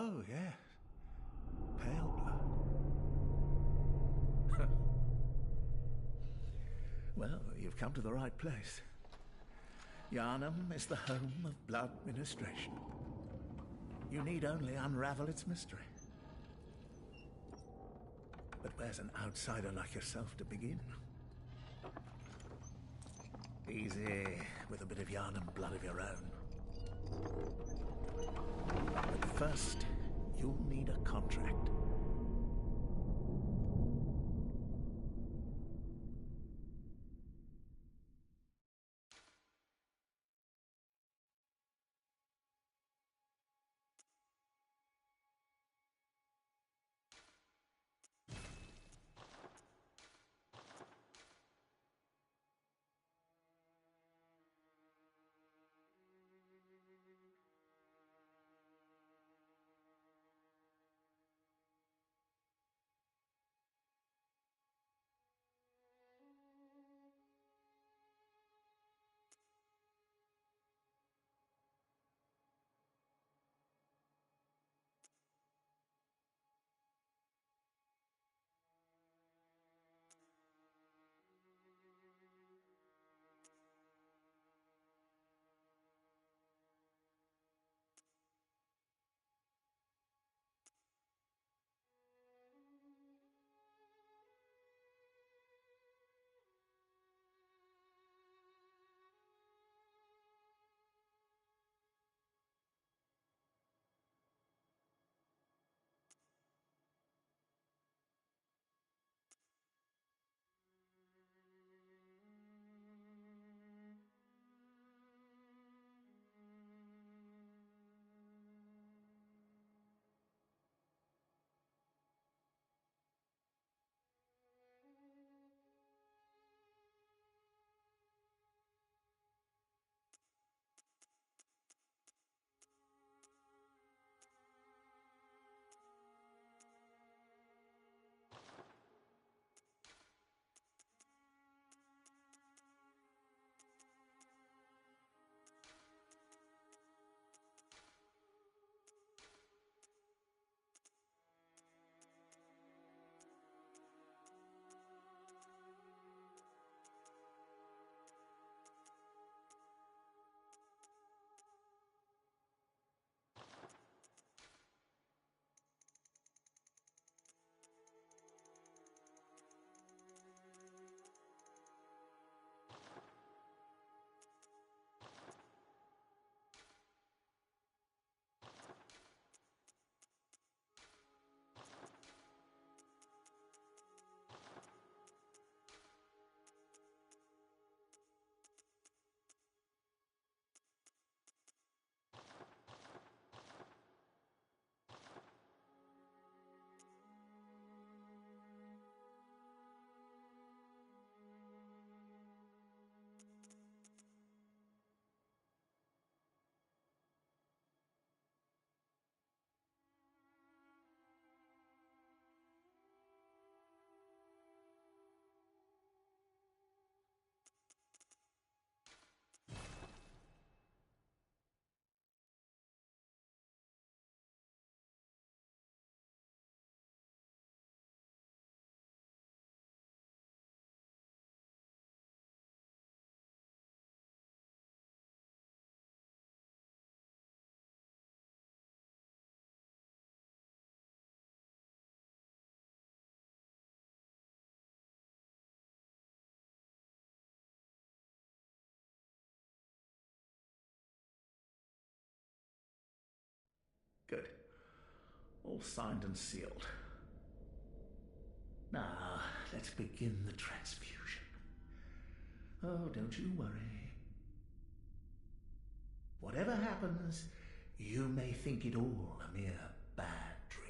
Oh, yes. Pale blood. Well, you've come to the right place. Yharnam is the home of blood ministration. You need only unravel its mystery. But where's an outsider like yourself to begin? Easy, with a bit of Yharnam blood of your own. But first, you'll need a contract. Good. All signed and sealed. Now, let's begin the transfusion. Oh, don't you worry. Whatever happens, you may think it all a mere bad dream.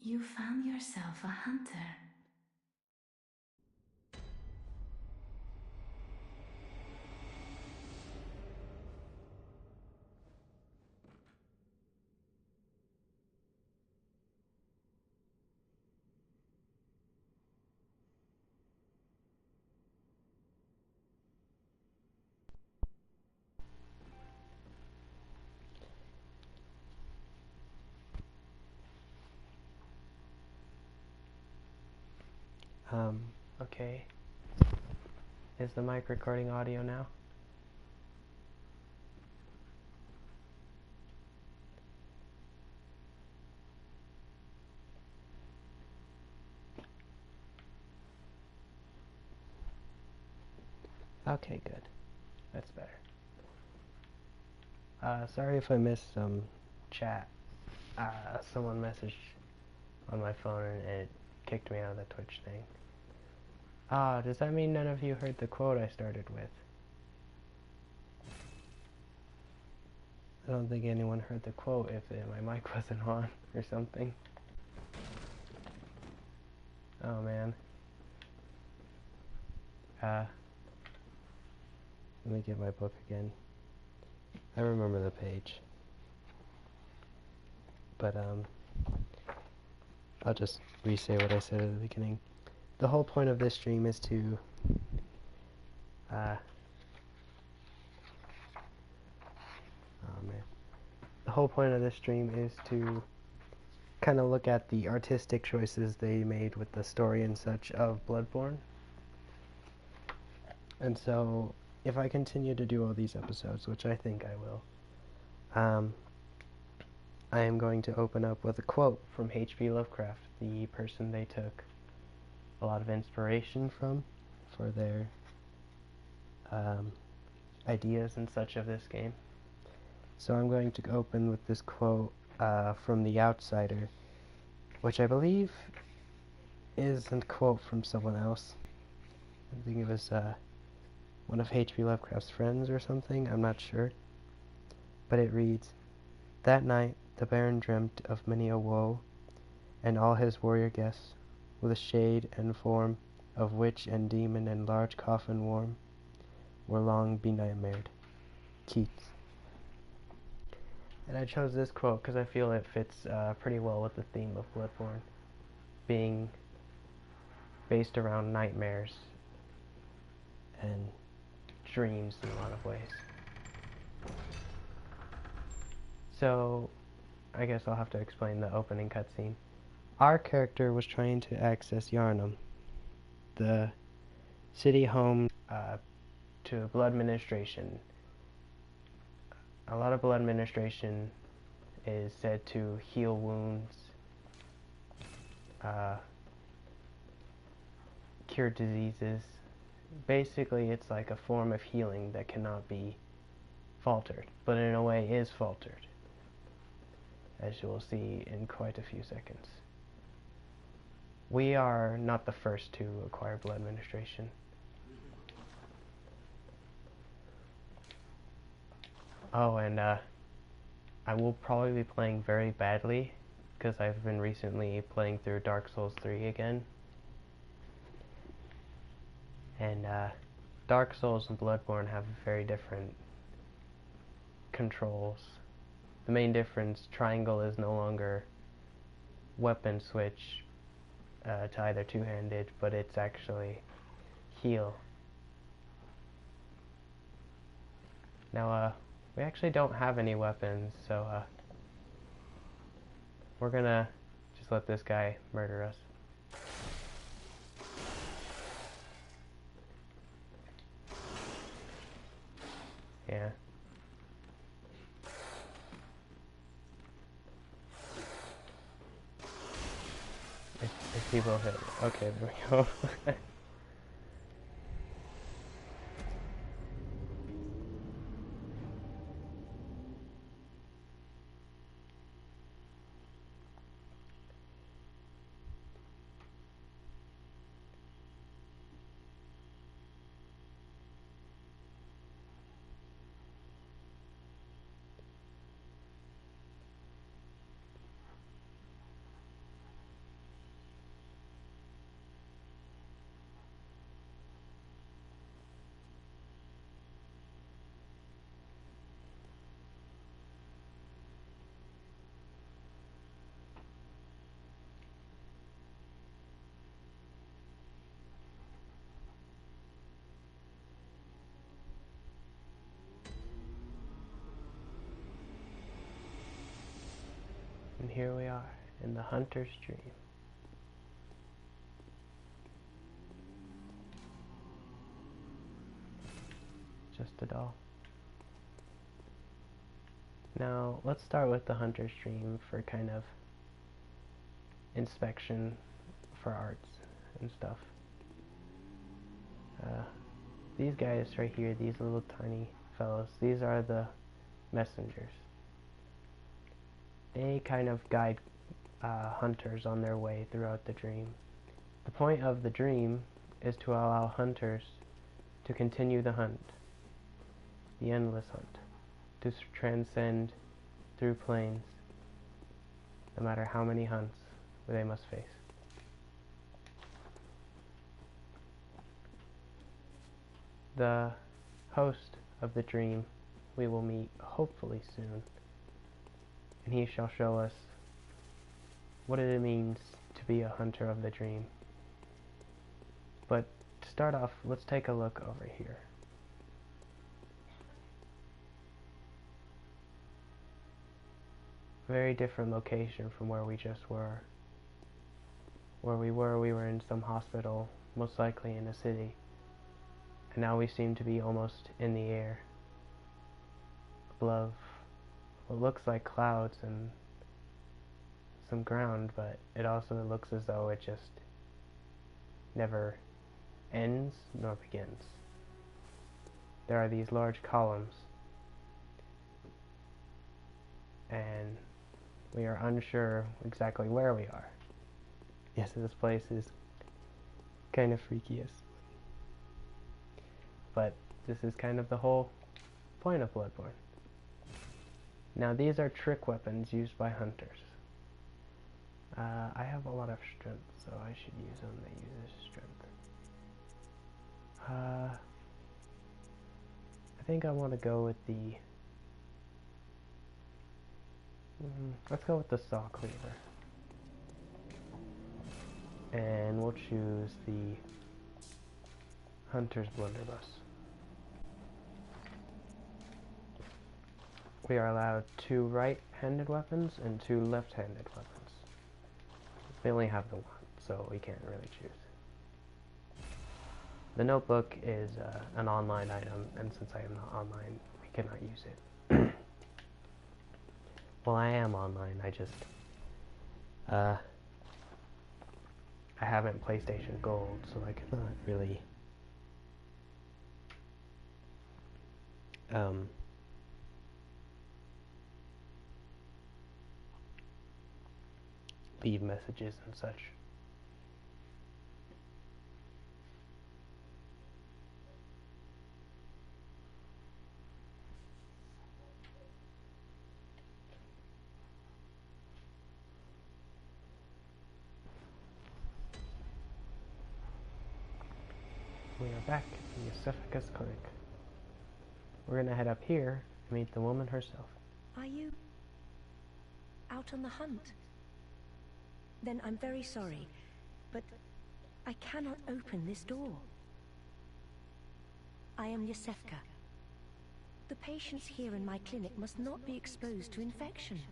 You found yourself a hunter. Okay. Is the mic recording audio now? Okay, good. That's better. Sorry if I missed some chat. Someone messaged on my phone and it kicked me out of the Twitch thing. Does that mean none of you heard the quote I started with? I don't think anyone heard the quote if my mic wasn't on or something. Oh man. Let me get my book again. I remember the page. But I'll just re-say what I said at the beginning. The whole point of this stream is to the whole point of this stream is to kind of look at the artistic choices they made with the story and such of Bloodborne. And so, if I continue to do all these episodes, which I think I will, I am going to open up with a quote from H.P. Lovecraft, the person they took a lot of inspiration from for their ideas and such of this game. So I'm going to open with this quote from The Outsider, which I believe is a quote from someone else. I think it was one of H.P. Lovecraft's friends or something, I'm not sure. But it reads, "That night the Baron dreamt of many a woe, and all his warrior guests, with shade and form of witch and demon and large coffin warm, were long benightmared." Keats. And I chose this quote because I feel it fits pretty well with the theme of Bloodborne, being based around nightmares and dreams in a lot of ways. So, I guess I'll have to explain the opening cutscene. Our character was trying to access Yharnam, the city home to blood ministration. A lot of blood ministration is said to heal wounds, cure diseases. Basically, it's like a form of healing that cannot be faltered, but in a way is faltered, as you will see in quite a few seconds. We are not the first to acquire blood ministration. Oh, and I will probably be playing very badly because I've been recently playing through Dark Souls 3 again. And Dark Souls and Bloodborne have very different controls. The main difference, triangle is no longer weapon switch to either two-handed, but it's actually heal. Now, we actually don't have any weapons, so we're gonna just let this guy murder us. Yeah. If people hit. Okay, there we go. here we are, in the hunter's dream. Just a doll. Now, let's start with the hunter's dream for kind of inspection for arts and stuff. These guys right here, these little tiny fellows, these are the messengers. They kind of guide hunters on their way throughout the dream. The point of the dream is to allow hunters to continue the hunt, the endless hunt, to transcend through planes, no matter how many hunts they must face. The host of the dream we will meet hopefully soon, and he shall show us what it means to be a hunter of the dream. But to start off, let's take a look over here. Very different location from where we just were. Where we were in some hospital, most likely in a city. And now we seem to be almost in the air, above what looks like clouds and some ground, but it also looks as though it just never ends nor begins. There are these large columns, and we are unsure exactly where we are. Yes, this place is kind of freakiest. But this is kind of the whole point of Bloodborne. Now these are trick weapons used by hunters. I have a lot of strength, so I should use them that uses strength. I think I want to go with the... let's go with the saw cleaver. And we'll choose the hunter's blunderbuss. We are allowed 2 right-handed weapons and 2 left-handed weapons. We only have the one, so we can't really choose. The notebook is an online item, and since I am not online, we cannot use it. Well, I am online, I just... I haven't PlayStation Gold, so I cannot really... leave messages and such. We are back in Yosefika's clinic. We're gonna head up here and meet the woman herself. Are you out on the hunt? Then I'm very sorry, but I cannot open this door. I am Yosefka. The patients here in my clinic must not be exposed to infection.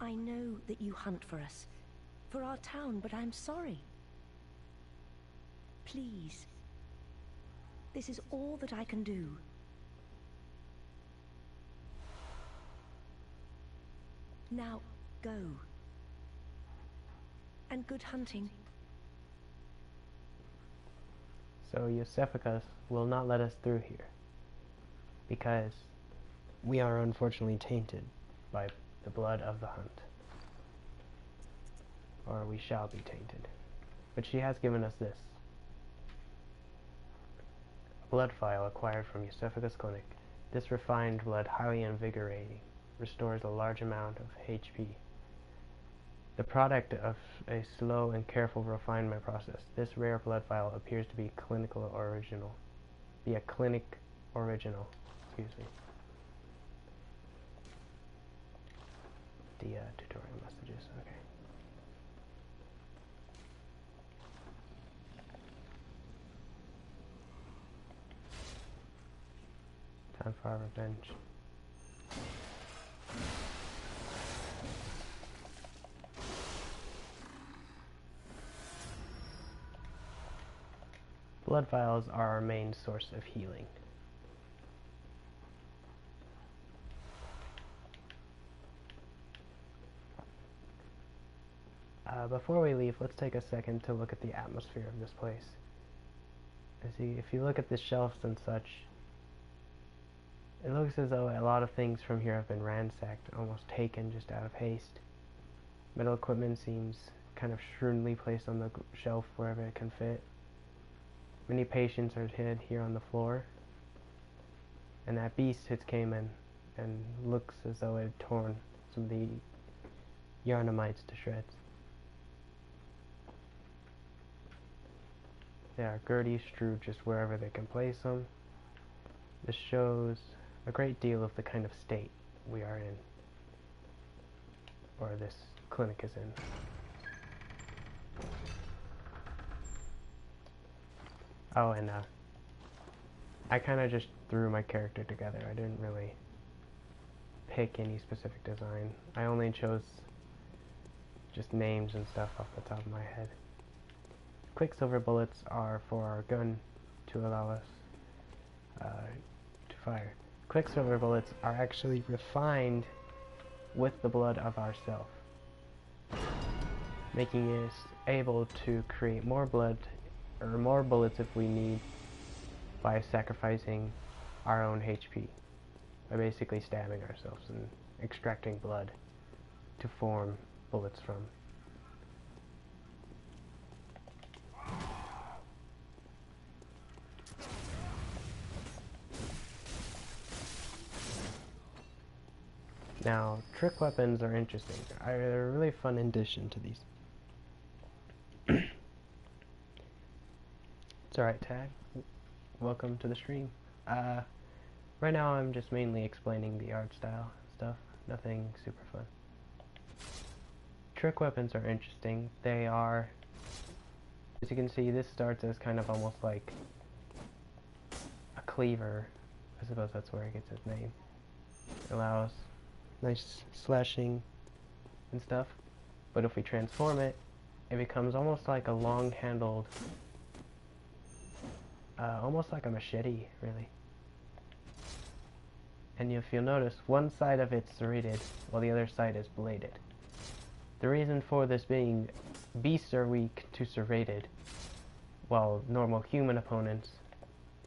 I know that you hunt for us, for our town, but I'm sorry. Please. This is all that I can do. Now, go. And good hunting. So Yosefika will not let us through here, because we are unfortunately tainted by the blood of the hunt. Or we shall be tainted. But she has given us this. A blood vial acquired from Yosefika's clinic. This refined blood, highly invigorating, restores a large amount of HP. The product of a slow and careful refinement process, this rare blood vial appears to be a clinic original. Excuse me. The tutorial messages, okay. Time for our revenge. blood vials are our main source of healing. Before we leave, let's take a second to look at the atmosphere of this place. If you look at the shelves and such, it looks as though a lot of things from here have been ransacked, almost taken just out of haste. Metal equipment seems kind of shrewdly placed on the shelf wherever it can fit. Many patients are hid here on the floor, and that beast has came in and looks as though it had torn some of the Yarnamites to shreds. There are Gerties strewed just wherever they can place them. This shows a great deal of the kind of state we are in, or this clinic is in. Oh, and I kind of just threw my character together. I didn't really pick any specific design. I only chose just names and stuff off the top of my head. Quicksilver bullets are for our gun to allow us to fire. Quicksilver bullets are actually refined with the blood of ourself, making us able to create more blood or more bullets if we need by sacrificing our own HP, by basically stabbing ourselves and extracting blood to form bullets from. Now, trick weapons are interesting. They're a really fun addition to these. It's alright, Tag. Welcome to the stream. Right now I'm just mainly explaining the art style stuff. Nothing super fun. Trick weapons are interesting. They are, as you can see, this starts as kind of almost like a cleaver. I suppose that's where it gets its name. It allows nice slashing and stuff, but if we transform it, it becomes almost like a long-handled, almost like a machete, really. And if you'll notice, one side of it's serrated, while the other side is bladed. The reason for this being, beasts are weak to serrated, while normal human opponents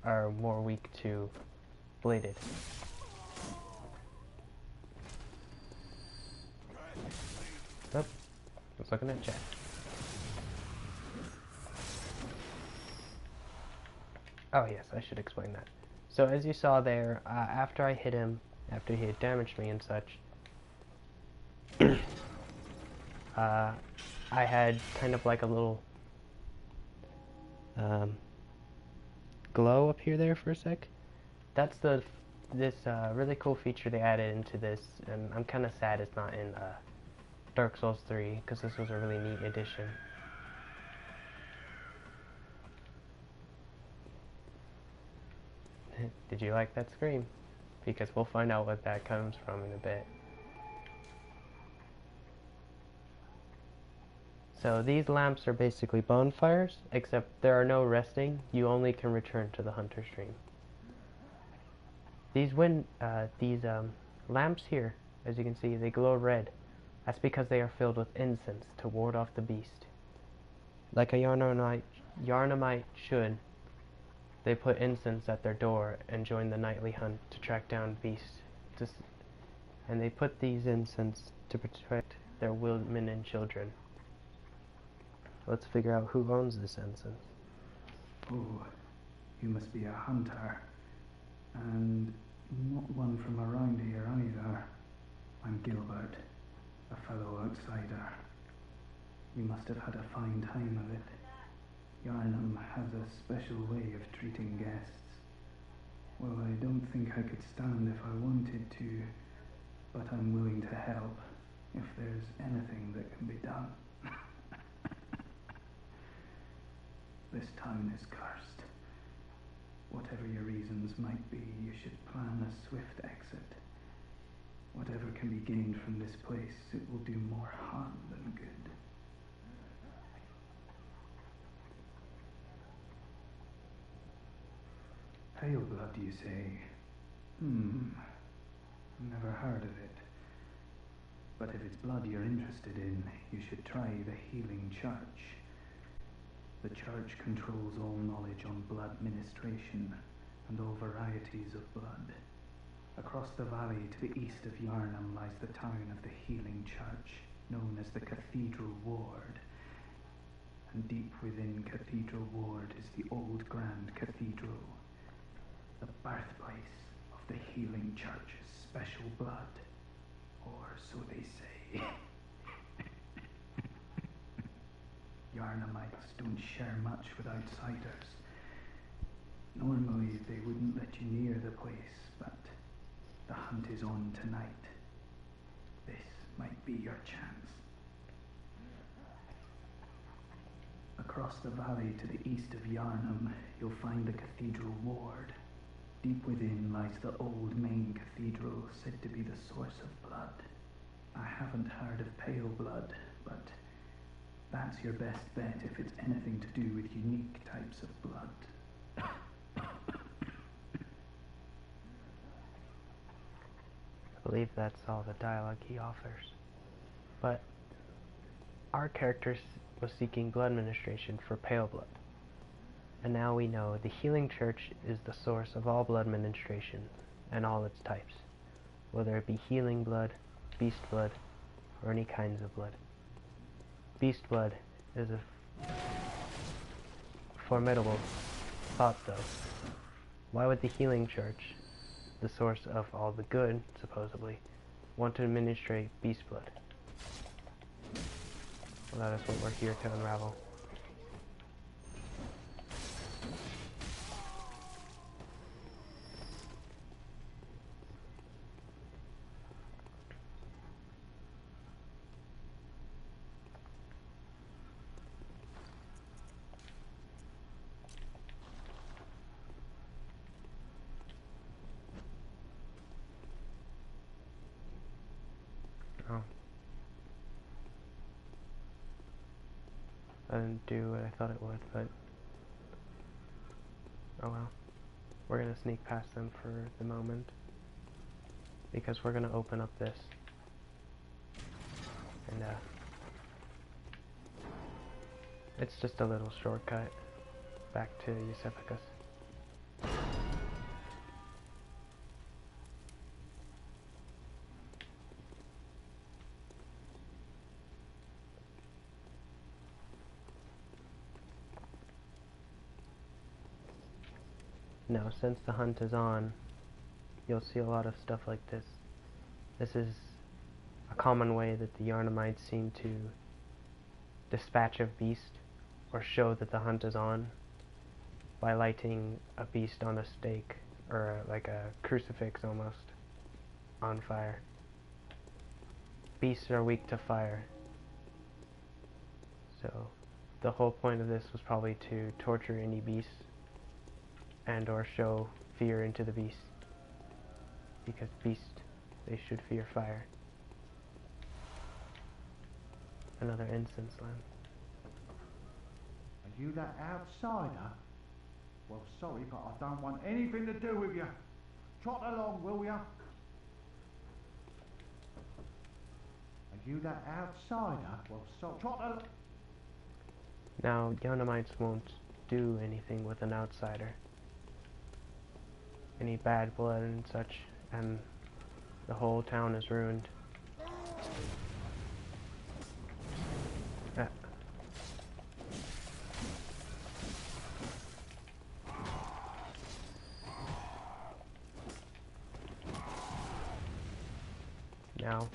are more weak to bladed. Oh, I was looking at chat. Oh yes, I should explain that. So as you saw there, after I hit him, after he had damaged me and such, I had kind of like a little glow appear there for a sec. That's this really cool feature they added into this, and I'm kind of sad it's not in Dark Souls 3, because this was a really neat addition. Did you like that scream? Because we'll find out what that comes from in a bit. So these lamps are basically bonfires, except there are no resting. You only can return to the hunter stream. These lamps here, as you can see, they glow red. That's because they are filled with incense to ward off the beast. Like a Yarnamite should, they put incense at their door and join the nightly hunt to track down beasts. And they put these incense to protect their women and children. Let's figure out who owns this incense. Oh, you must be a hunter. And not one from around here either. I'm Gilbert, a fellow outsider. You must have had a fine time of it. Yarnam has a special way of treating guests. Well, I don't think I could stand if I wanted to, but I'm willing to help if there's anything that can be done. This town is cursed. Whatever your reasons might be, you should plan a swift exit. Whatever can be gained from this place, it will do more harm than good. Pale blood, you say? Never heard of it. But if it's blood you're interested in, you should try the Healing Church. The church controls all knowledge on blood ministration and all varieties of blood. Across the valley to the east of Yarnham lies the town of the Healing Church, known as the Cathedral Ward. And deep within Cathedral Ward is the old Grand Cathedral, the birthplace of the Healing Church's special blood, or so they say. Yarnamites don't share much with outsiders. Normally they wouldn't let you near the place, but the hunt is on tonight. This might be your chance. Across the valley to the east of Yarnham, you'll find the Cathedral Ward. Deep within lies the old main cathedral, said to be the source of blood. I haven't heard of pale blood, but that's your best bet if it's anything to do with unique types of blood. I believe that's all the dialogue he offers. But our character was seeking blood ministration for pale blood. And now we know the Healing Church is the source of all blood ministration and all its types, whether it be healing blood, beast blood, or any kinds of blood. Beast blood is a formidable thought, though. Why would the Healing Church, the source of all the good, supposedly, want to administrate beast blood? Well, that is what we're here to unravel. Oh. I didn't do what I thought it would, but oh well. We're gonna sneak past them for the moment, because we're gonna open up this. And it's just a little shortcut back to Eusepicus. Now, since the hunt is on, you'll see a lot of stuff like this. This is a common way that the Yarnamites seem to dispatch a beast, or show that the hunt is on, by lighting a beast on a stake, or like a crucifix almost, on fire. Beasts are weak to fire. So, the whole point of this was probably to torture any beast, and or show fear into the beast, because beasts, they should fear fire. Another incense lamp. Are you that outsider? Well, sorry, but I don't want anything to do with you. Trot along, will ya? Are you that outsider? Well, so trot along. Now, Yarnamites won't do anything with an outsider. Any bad blood and such, and the whole town is ruined. Now,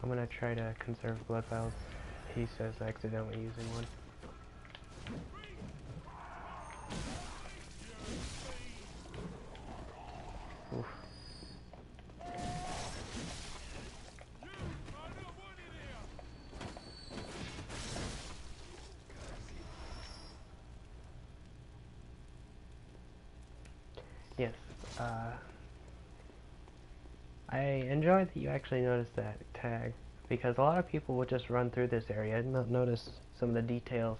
I'm gonna try to conserve blood vials. He says accidentally using one. Oof. Yes, I enjoy that you actually noticed that tag, because a lot of people will just run through this area and not notice some of the details,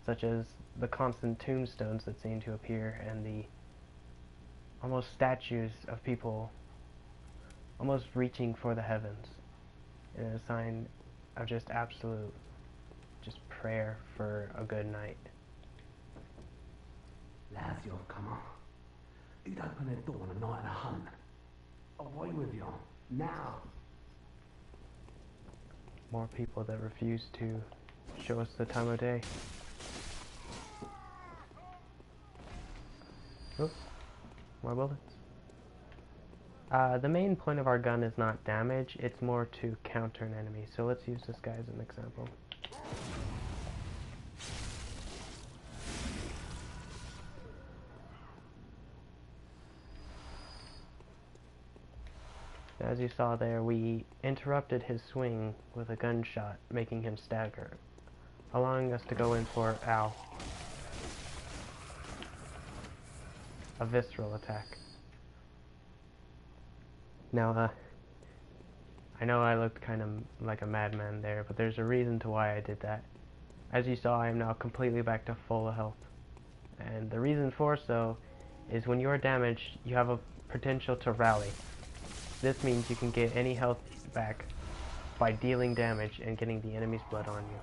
such as the constant tombstones that seem to appear and the almost statues of people almost reaching for the heavens in a sign of just absolute prayer for a good night. Lads, you've come on. You'd open that door on a night of a hunt. Away with you. Now. More people that refuse to show us the time of day. Oh, more bullets. The main point of our gun is not damage, it's more to counter an enemy. So let's use this guy as an example. As you saw there, we interrupted his swing with a gunshot, making him stagger, allowing us to go in for, a visceral attack. Now, I know I looked kind of like a madman there, but there's a reason to why I did that. As you saw, I am now completely back to full health. And the reason for so is when you are damaged, you have a potential to rally. This means you can get any health back by dealing damage and getting the enemy's blood on you.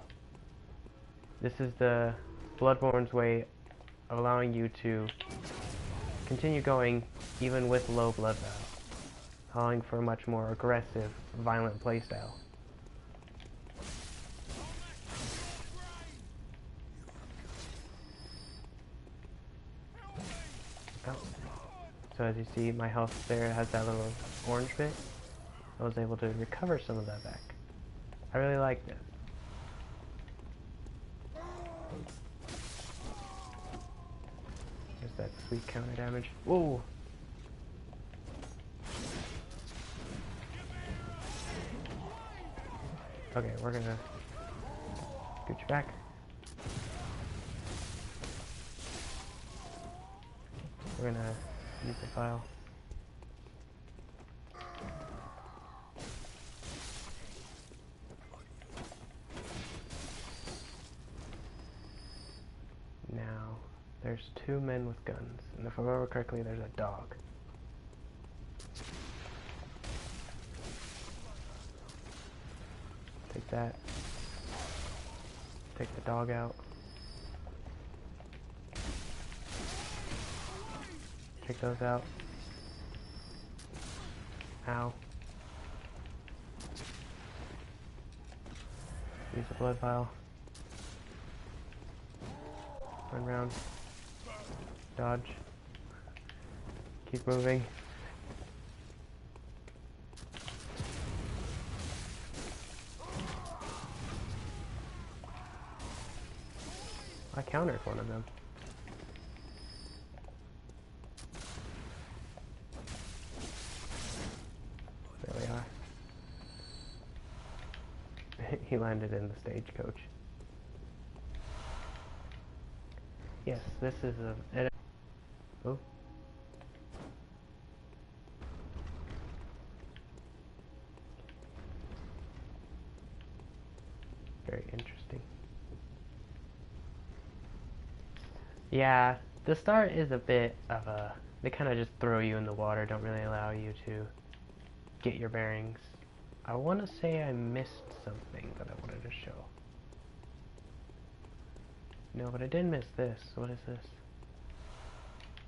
This is the Bloodborne's way of allowing you to continue going even with low blood value, allowing for a much more aggressive, violent playstyle. Oh. So as you see, my health there has that little orange bit. I was able to recover some of that back. I really like this. There's that sweet counter damage. Whoa! Okay, we're gonna scoot you back. We're gonna use the file. Now, there's two men with guns, and if I remember correctly, there's a dog. Take that. Take the dog out. Take those out. Ow. Use the blood vial. Run around. Dodge. Keep moving. I countered one of them. There we are. He landed in the stagecoach. Yes, this is a... Oh. Very interesting. Yeah, the start is a bit of a... They kind of just throw you in the water, don't really allow you to get your bearings. I want to say I missed something that I wanted to show. No, but I did miss this. What is this?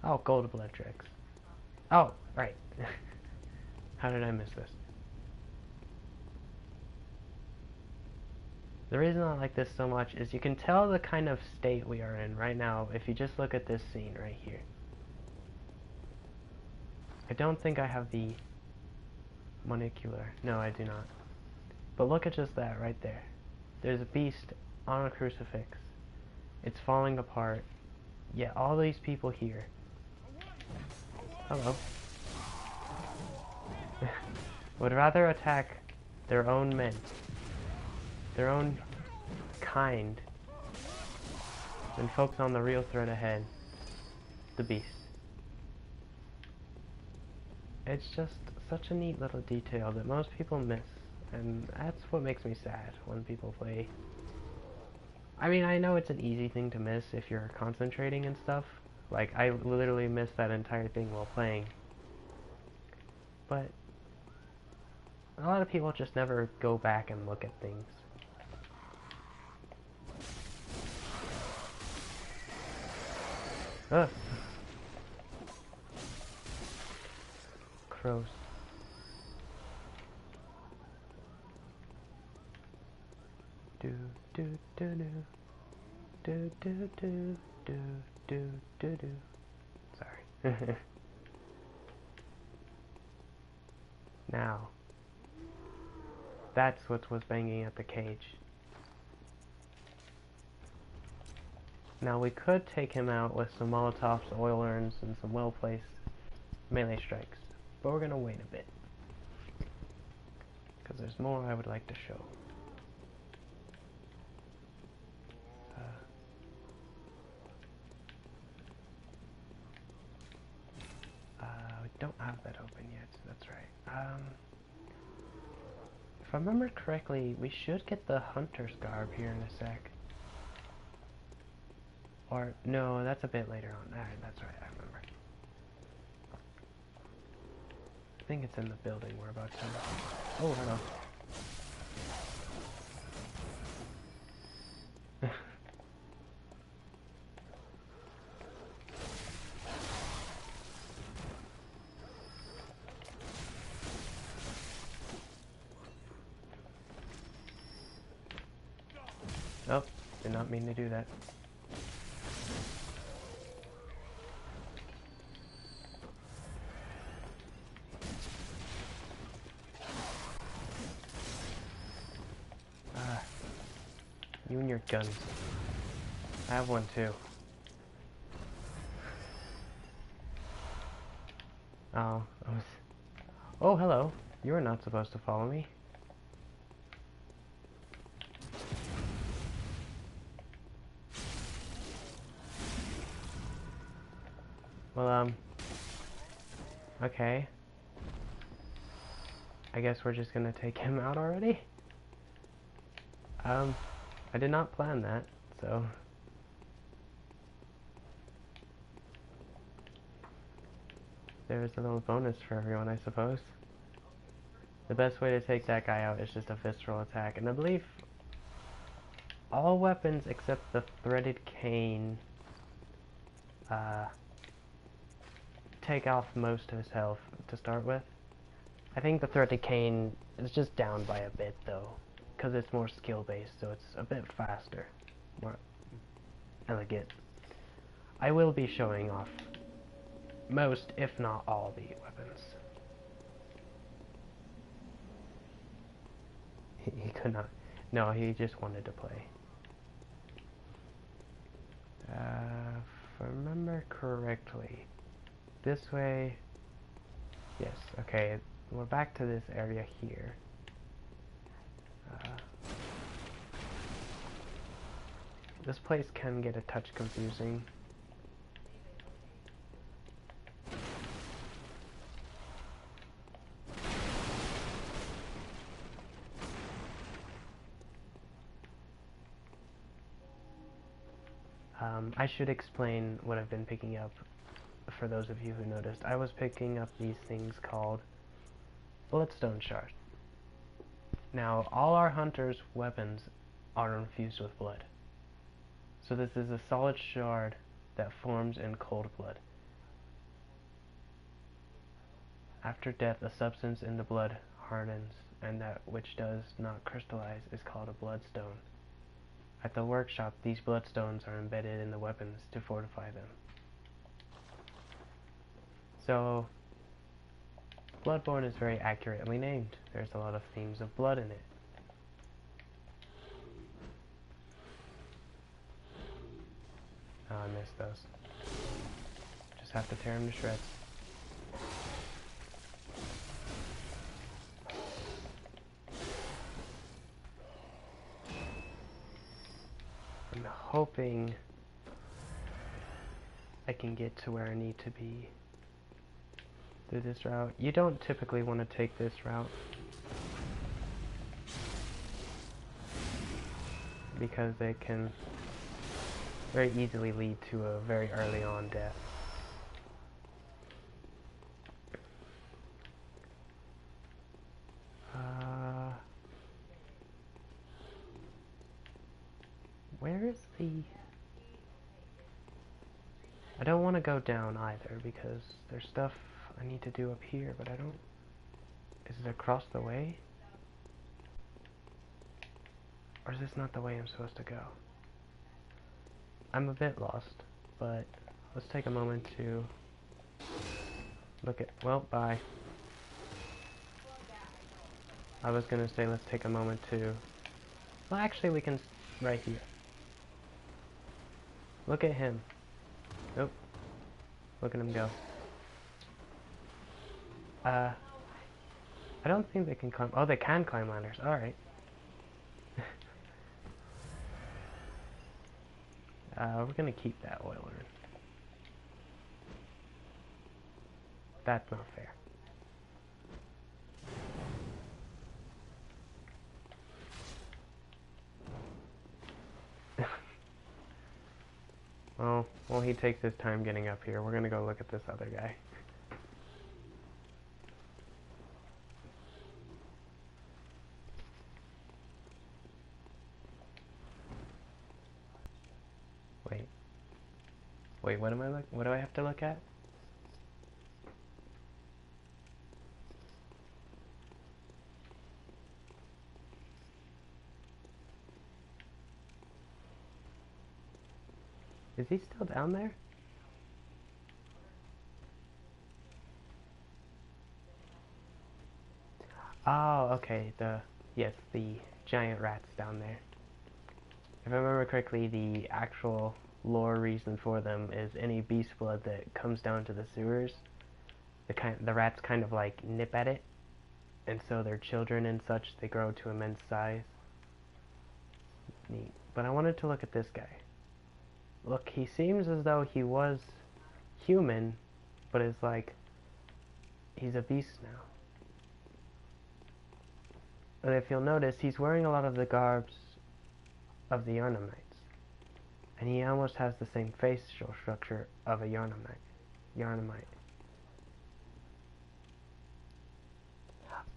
Oh, gold blood tricks. Oh, right. How did I miss this? The reason I like this so much is you can tell the kind of state we are in right now if you just look at this scene right here. I don't think I have the monocular. No, I do not. But look at just that right there. There's a beast on a crucifix. It's falling apart. Yet all these people here. Hello. Would rather attack their own men. Their own kind. Than focus on the real threat ahead. The beast. It's just such a neat little detail that most people miss, and that's what makes me sad when people play. I mean, I know it's an easy thing to miss if you're concentrating and stuff. Like, I literally missed that entire thing while playing. But a lot of people just never go back and look at things. Ugh. Crows. Do do do do do do do do do do do. Sorry. Now, that's what was banging at the cage. Now we could take him out with some Molotovs, oil urns, and some well-placed melee strikes, but we're gonna wait a bit, because there's more I would like to show. We don't have that open yet, so that's right. If I remember correctly, we should get the hunter's garb here in a sec. Or, no, that's a bit later on. Alright, that's right, I remember. I think it's in the building we're about to... Oh, hello. Oh, did not mean to do that. You and your guns. I have one too. Oh, oh, hello. You were not supposed to follow me. Well, okay. I guess we're just gonna take him out already? I did not plan that, so... There's a little bonus for everyone, I suppose. The best way to take that guy out is just a visceral attack, and I believe all weapons except the threaded cane take off most of his health to start with. I think the threaded cane is just down by a bit though, because it's more skill based, so it's a bit faster, more elegant. I will be showing off most, if not all, the weapons. He could not. No, he just wanted to play. If I remember correctly, this way. Yes, okay, we're back to this area here. This place can get a touch confusing. I should explain what I've been picking up for those of you who noticed. I was picking up these things called Bloodstone Shards. Now, all our hunters' weapons are infused with blood. So this is a solid shard that forms in cold blood. After death, a substance in the blood hardens, and that which does not crystallize is called a bloodstone. At the workshop, these bloodstones are embedded in the weapons to fortify them. So, Bloodborne is very accurately named. There's a lot of themes of blood in it. Oh, I missed those. Just have to tear them to shreds. I'm hoping I can get to where I need to be through this route. You don't typically want to take this route, because it can very easily lead to a very early on death. Where is the... I don't want to go down either, because there's stuff I need to do up here, but I don't... Is it across the way? Or is this not the way I'm supposed to go? I'm a bit lost, but let's take a moment to look at... Well, bye. I was gonna say let's take a moment to... Well, actually we can... right here. Look at him. Nope. Look at him go. I don't think they can climb... Oh, they can climb ladders. Alright. We're gonna keep that oil urn. That's not fair. Well, while he takes his time getting up here, we're gonna go look at this other guy. Wait, what do I have to look at? Is he still down there? Oh, okay, yes, the giant rats down there. If I remember correctly, the actual lore reason for them is any beast blood that comes down to the sewers, the rats kind of like nip at it, and so their children and such, they grow to immense size. Neat. But I wanted to look at this guy. Look, he seems as though he was human, but is like, he's a beast now. And if you'll notice, he's wearing a lot of the garbs of the Yarnamites. And he almost has the same facial structure of a Yarnamite.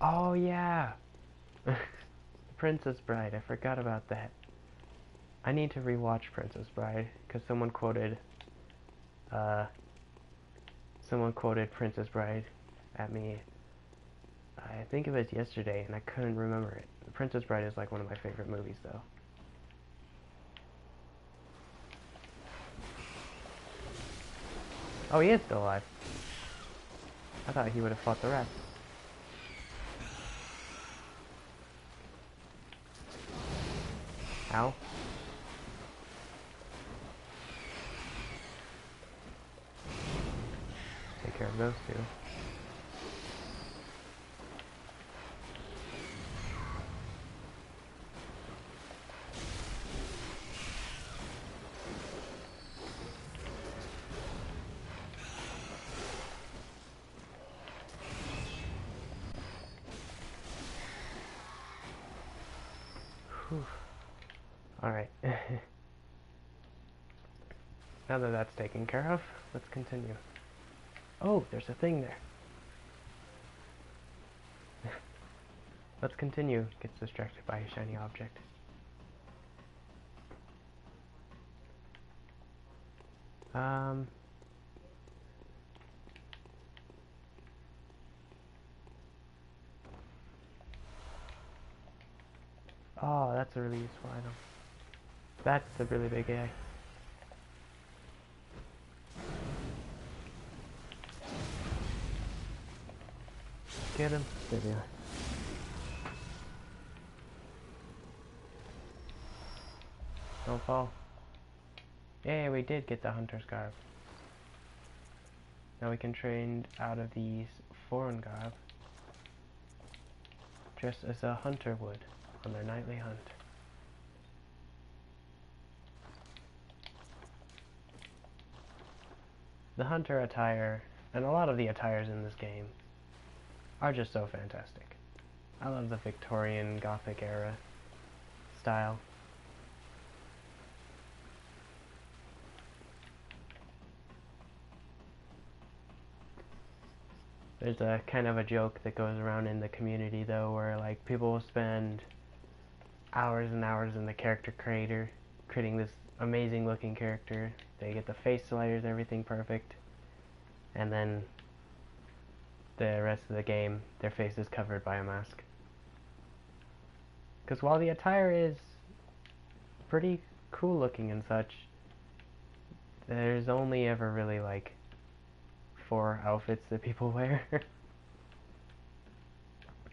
Oh yeah! Princess Bride, I forgot about that. I need to rewatch Princess Bride, because someone quoted Princess Bride at me. I think it was yesterday, and I couldn't remember it. Princess Bride is like one of my favorite movies, though. Oh, he is still alive. I thought he would have fought the rest. Ow. Take care of those two. Alright. Now that that's taken care of, let's continue. Oh, there's a thing there. Let's continue. Gets distracted by a shiny object. Oh, that's a really useful item. That's a really big guy. Get him. There we are. Don't fall. Yay, we did get the hunter's garb. Now we can trade out of these foreign garb, just as a hunter would on their nightly hunt. The hunter attire, And a lot of the attires in this game are just so fantastic. I love the Victorian Gothic era style. There's a kind of a joke that goes around in the community though, where like people will spend hours and hours in the character creator creating this amazing looking character. They get the face sliders, everything perfect, and then the rest of the game their face is covered by a mask. Because while the attire is pretty cool looking and such, there's only ever really like 4 outfits that people wear.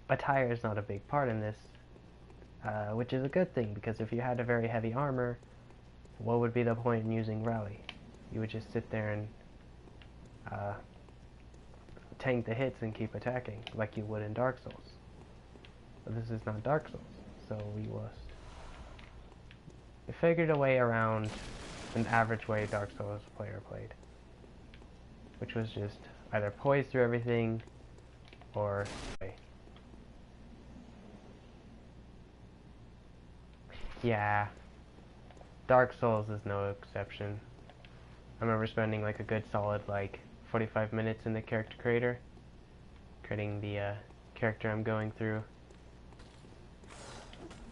Attire is not a big part in this, which is a good thing, because if you had a very heavy armor, what would be the point in using rally? You would just sit there and tank the hits and keep attacking, like you would in Dark Souls. But this is not Dark Souls, so we figured a way around an average way Dark Souls player played, which was just either poise through everything or yeah, Dark Souls is no exception. I remember spending like a good solid like 45 minutes in the character creator, creating the character I'm going through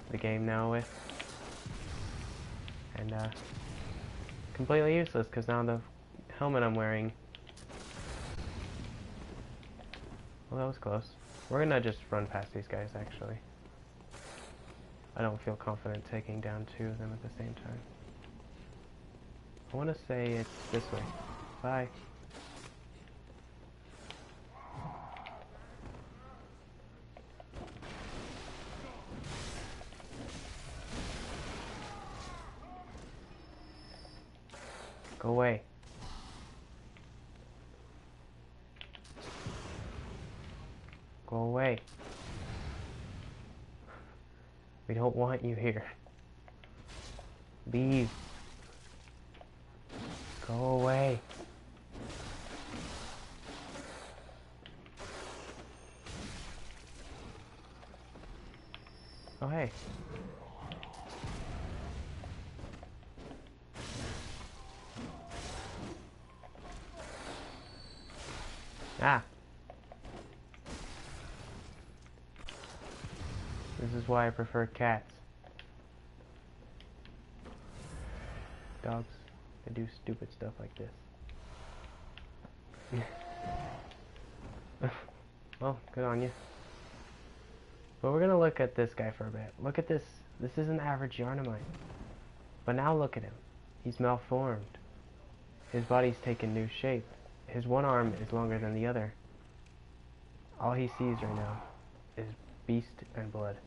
the game now with, and completely useless because now the helmet I'm wearing, well, that was close. We're gonna just run past these guys actually. I don't feel confident taking down 2 of them at the same time. I want to say it's this way. Bye. Go away. Go away. We don't want you here. Leave. Go away. Oh, hey. Ah. This is why I prefer cats. Dogs, they do stupid stuff like this. Well, good on you. But we're gonna look at this guy for a bit. Look at this. This is an average Yarnamite. But now look at him. He's malformed. His body's taken new shape. His one arm is longer than the other. All he sees right now is beast and blood.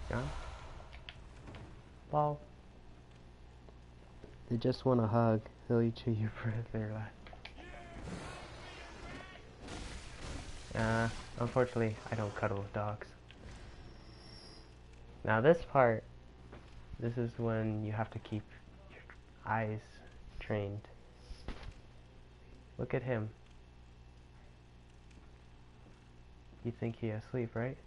Gone. Ball. They just want a hug. They'll eat you for their life. Unfortunately, I don't cuddle with dogs. Now this part, this is when you have to keep your eyes trained. Look at him. You think he's asleep, right?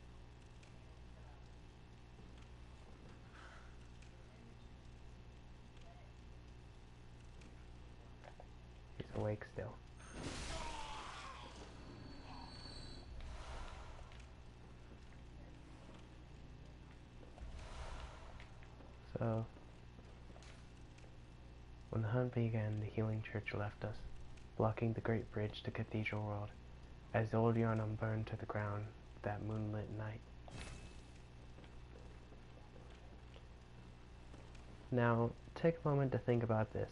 He's awake still. So, when the hunt began, the healing church left us, blocking the great bridge to Cathedral World, as old Yarnum burned to the ground that moonlit night. Now, take a moment to think about this.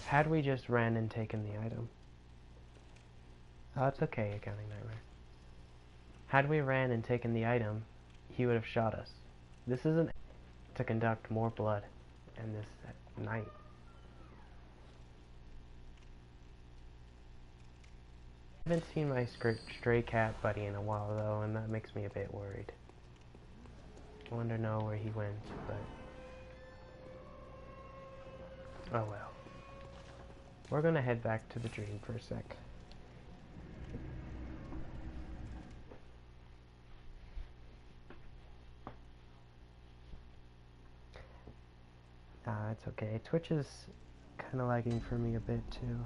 Had we just ran and taken the item? Oh, it's okay, Accounting Nightmare. Had we ran and taken the item, he would have shot us. This isn't to conduct more blood in this night. I haven't seen my stray cat buddy in a while though, and that makes me a bit worried. I wonder know where he went, but oh well. We're gonna head back to the dream for a sec. It's okay. Twitch is kind of lagging for me a bit too.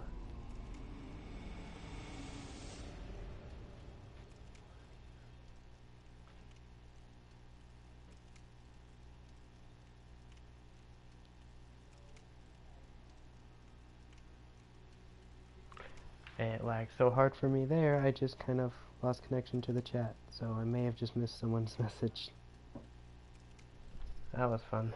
It lagged so hard for me there, I just kind of lost connection to the chat, so I may have just missed someone's message. That was fun.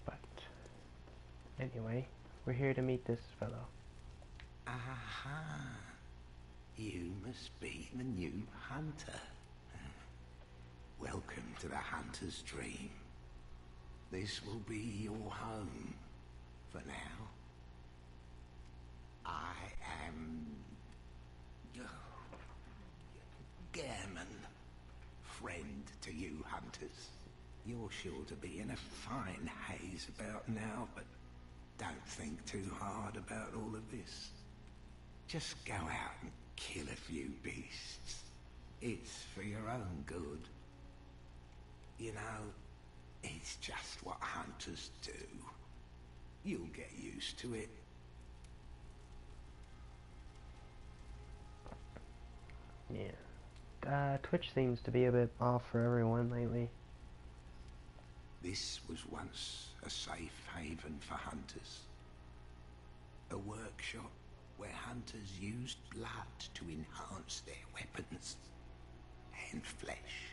But anyway, we're here to meet this fellow. Aha! You must be the new hunter. Welcome to the hunter's dream. This will be your home for now. I am Gammon, friend to you hunters. You're sure to be in a fine haze about now, but don't think too hard about all of this. Just go out and kill a few beasts. It's for your own good. You know, it's just what hunters do. You'll get used to it. Yeah. Twitch seems to be a bit off for everyone lately. This was once a safe haven for hunters. A workshop where hunters used blood to enhance their weapons and flesh.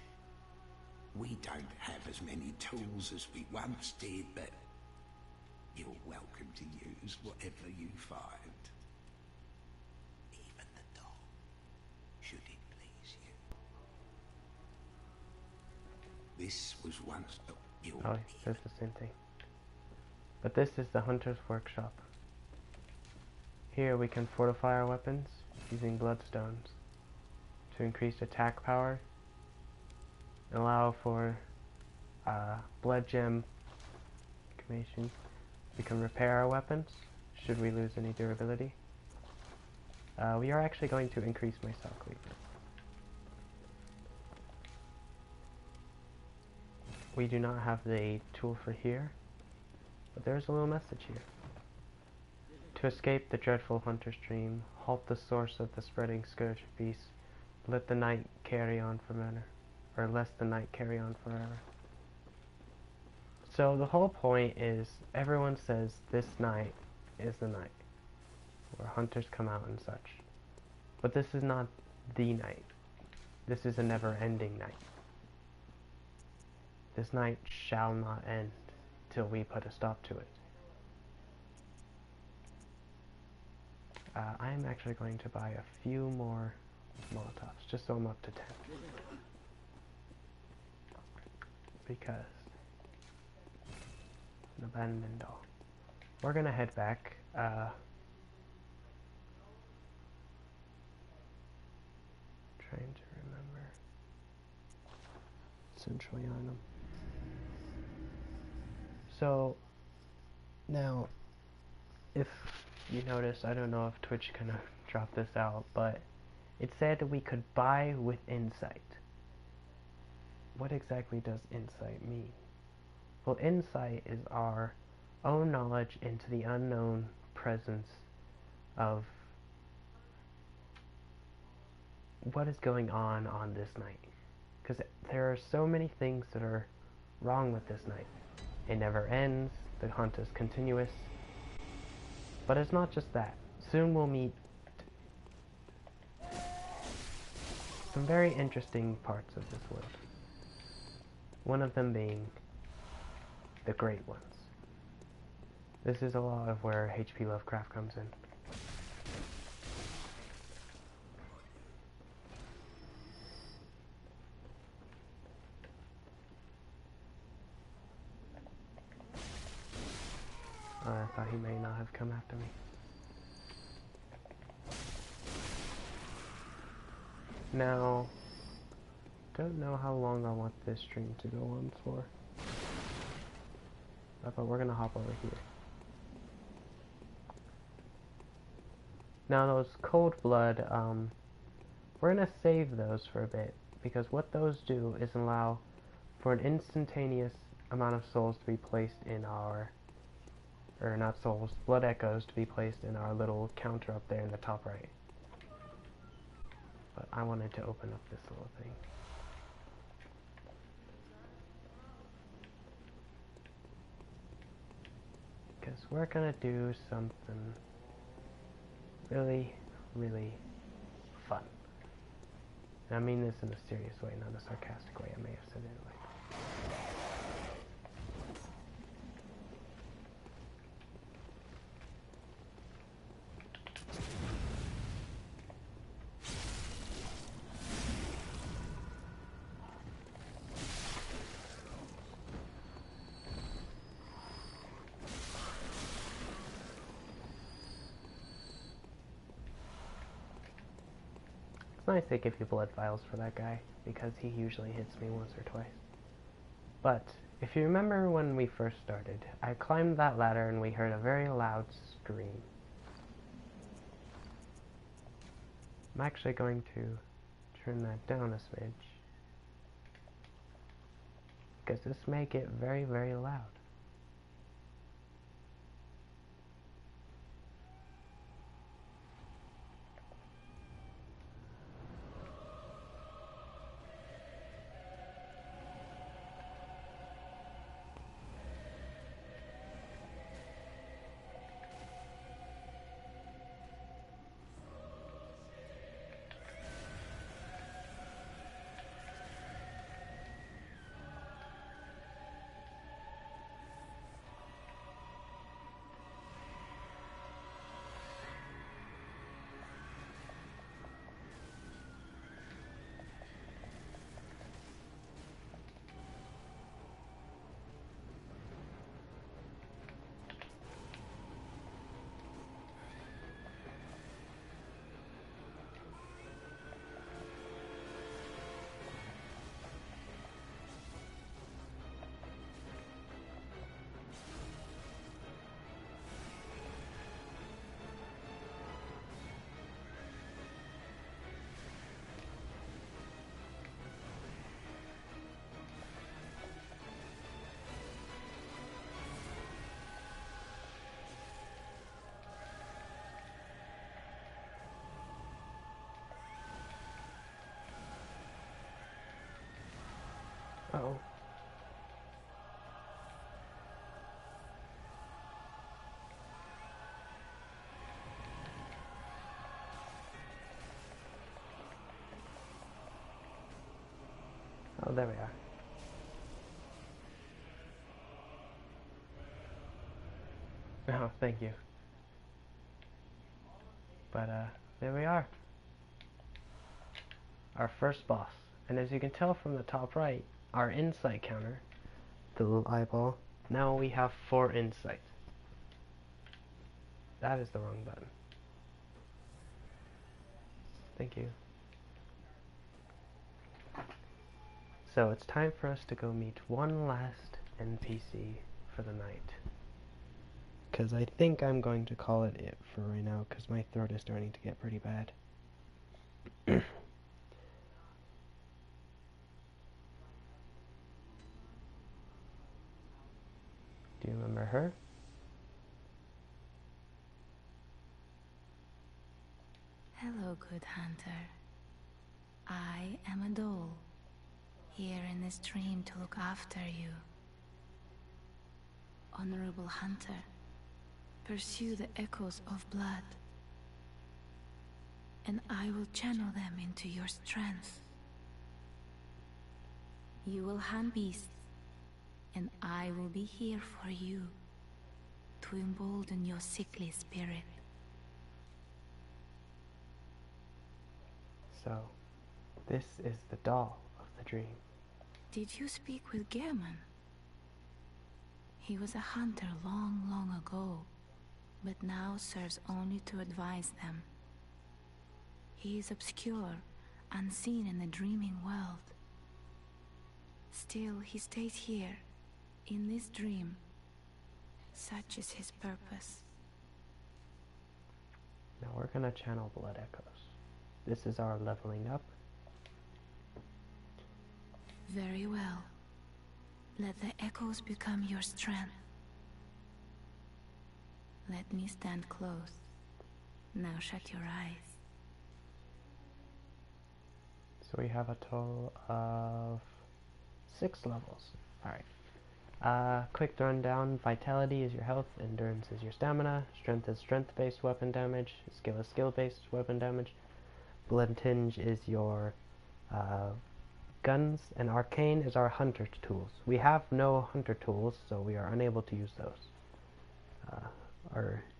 We don't have as many tools as we once did, but you're welcome to use whatever you find. Even the dog, should it please you. This was once Oh, it says the same thing. But this is the hunter's workshop. Here we can fortify our weapons using bloodstones to increase attack power, allow for blood gem accumulation. We can repair our weapons should we lose any durability. We are actually going to increase my sock lead. We do not have the tool for here, but there's a little message here. To escape the dreadful hunter's dream, halt the source of the spreading scourge of beasts, let the night carry on forever, or lest the night carry on forever. So the whole point is, everyone says this night is the night, where hunters come out and such. But this is not the night. This is a never-ending night. This night shall not end till we put a stop to it. I am actually going to buy a few more Molotovs, just so I'm up to 10. Because an abandoned doll. We're gonna head back. Trying to remember. Central Yarnum. So, now, if you notice, I don't know if Twitch kind of dropped this out, but it said we could buy with insight. What exactly does insight mean? Well, insight is our own knowledge into the unknown presence of what is going on this night. Because there are so many things that are wrong with this night. It never ends, the hunt is continuous. But it's not just that. Soon we'll meet some very interesting parts of this world. One of them being the Great Ones. This is a lot of where H.P. Lovecraft comes in. he may not have come after me. Now, don't know how long I want this stream to go on for. But we're gonna hop over here. Now those cold blood, we're gonna save those for a bit, because what those do is allow for an instantaneous amount of souls to be placed in our, or not souls, blood echoes to be placed in our little counter up there in the top right. But I wanted to open up this little thing. Because we're gonna do something really, really fun. And I mean this in a serious way, not a sarcastic way. I may have said it like. It's nice they give you blood vials for that guy, because he usually hits me once or twice. But, if you remember when we first started, I climbed that ladder and we heard a very loud scream. I'm actually going to turn that down a smidge, because this may get very, very loud. Uh-oh. Oh, there we are. Oh, thank you. But, there we are. Our first boss. And as you can tell from the top right, our insight counter, the little eyeball, now we have 4 insight. That is the wrong button. Thank you. So it's time for us to go meet one last NPC for the night. Because I think I'm going to call it for right now, because my throat is starting to get pretty bad. Do you remember her? Hello, good hunter. I am a doll, here in this dream to look after you. Honorable hunter, pursue the echoes of blood, and I will channel them into your strength. You will hunt beasts, and I will be here for you, to embolden your sickly spirit. So, this is the doll of the dream. Did you speak with Gehrman? He was a hunter long, long ago. but now serves only to advise them. He is obscure, unseen in the dreaming world. Still, he stays here, in this dream. Such is his purpose. Now we're gonna channel Blood Echoes. This is our leveling up. Very well. Let the echoes become your strength. Let me stand close. Now shut your eyes. So we have a total of 6 levels. Alright. Quick rundown. Vitality is your health, endurance is your stamina, strength is strength-based weapon damage, skill is skill-based weapon damage, blood tinge is your guns, and arcane is our hunter tools. We have no hunter tools, so we are unable to use those.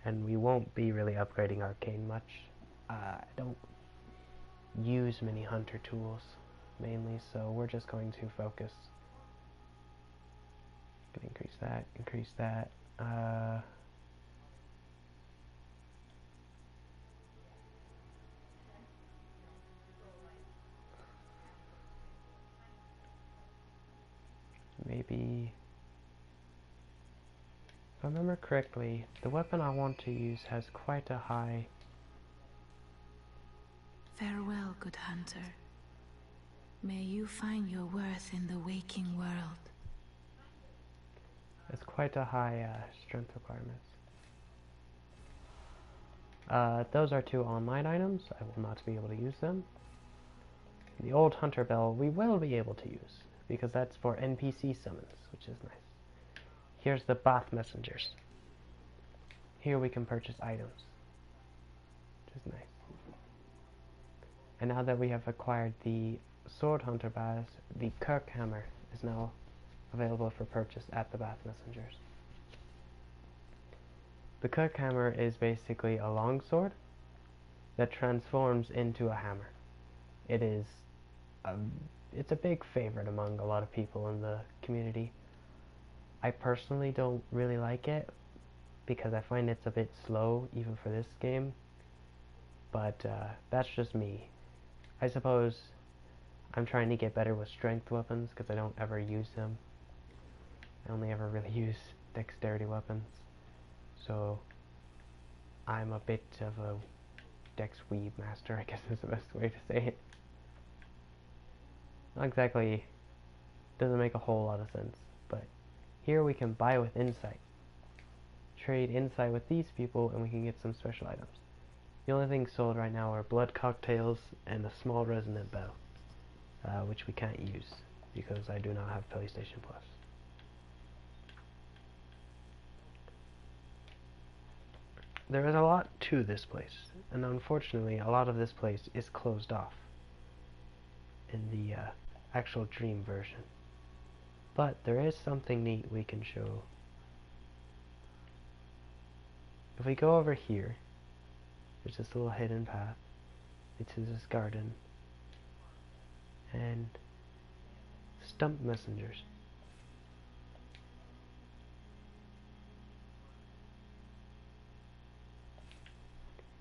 And we won't be really upgrading arcane much. I don't use many hunter tools, mainly, so we're just going to focus. Gonna increase that. Maybe, if I remember correctly, the weapon I want to use has quite a high... Farewell, good hunter. May you find your worth in the waking world. It's quite a high strength requirements. Those are 2 online items. I will not be able to use them. The old hunter bell we will be able to use, because that's for NPC summons, which is nice. Here's the bath messengers. Here we can purchase items, which is nice. And now that we have acquired the sword hunter baths, the Kirk hammer is now available for purchase at the bath messengers. The Kirk hammer is basically a longsword that transforms into a hammer. It's a big favorite among a lot of people in the community. I personally don't really like it because I find it's a bit slow even for this game, but that's just me. I suppose I'm trying to get better with strength weapons because I don't ever use them. I only ever really use dexterity weapons, so I'm a bit of a dex weeb master, I guess is the best way to say it. Not exactly, doesn't make a whole lot of sense, but here we can buy with insight. Trade insight with these people and we can get some special items. The only things sold right now are blood cocktails and a small resonant bell, which we can't use because I do not have PlayStation Plus. There is a lot to this place, and unfortunately a lot of this place is closed off in the actual dream version. But there is something neat we can show. If we go over here, there's this little hidden path into this garden, and stump messengers.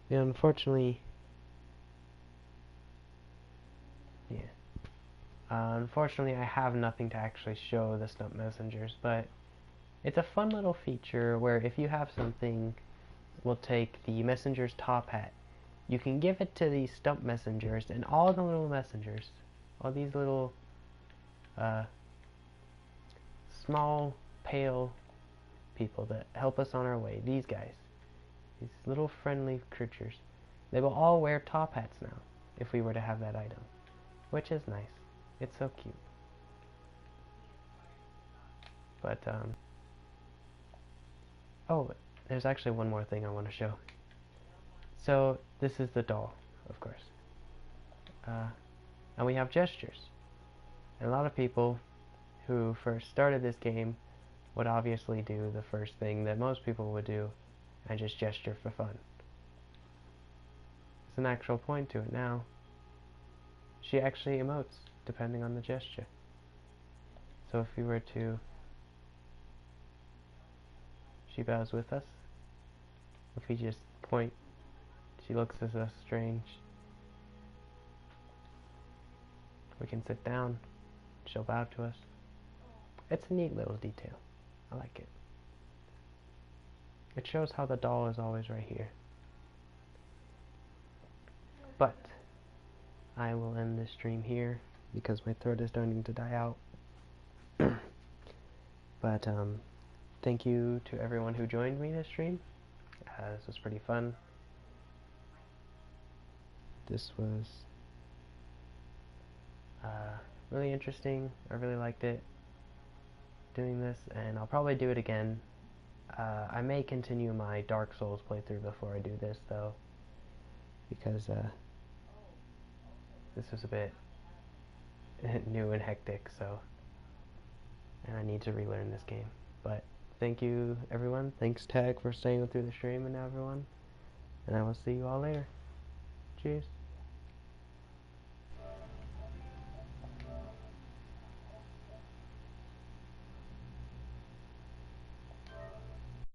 Unfortunately, unfortunately I have nothing to actually show the stump messengers, but it's a fun little feature where if you have something, we'll take the messenger's top hat. You can give it to these stump messengers, and all the little messengers, all these little small, pale people that help us on our way, these guys, these little friendly creatures, they will all wear top hats now if we were to have that item, which is nice. It's so cute. But oh, there's actually one more thing I want to show. So this is the doll, of course, and we have gestures. And a lot of people who first started this game would obviously do the first thing that most people would do and just gesture for fun. There's an actual point to it now. She actually emotes depending on the gesture. So if we were to, she bows with us, If we just point, she looks at us strange. We can sit down. She'll bow to us. It's a neat little detail. I like it. It shows how the doll is always right here. But I will end this stream here because my throat is starting to die out. But thank you to everyone who joined me this stream. This was pretty fun. This was really interesting. I really liked it doing this, and I'll probably do it again. I may continue my Dark Souls playthrough before I do this, though, because this was a bit new and hectic, so, and I need to relearn this game. But thank you, everyone. Thanks, Tag, for staying through the stream, and everyone. And I will see you all later. Cheers.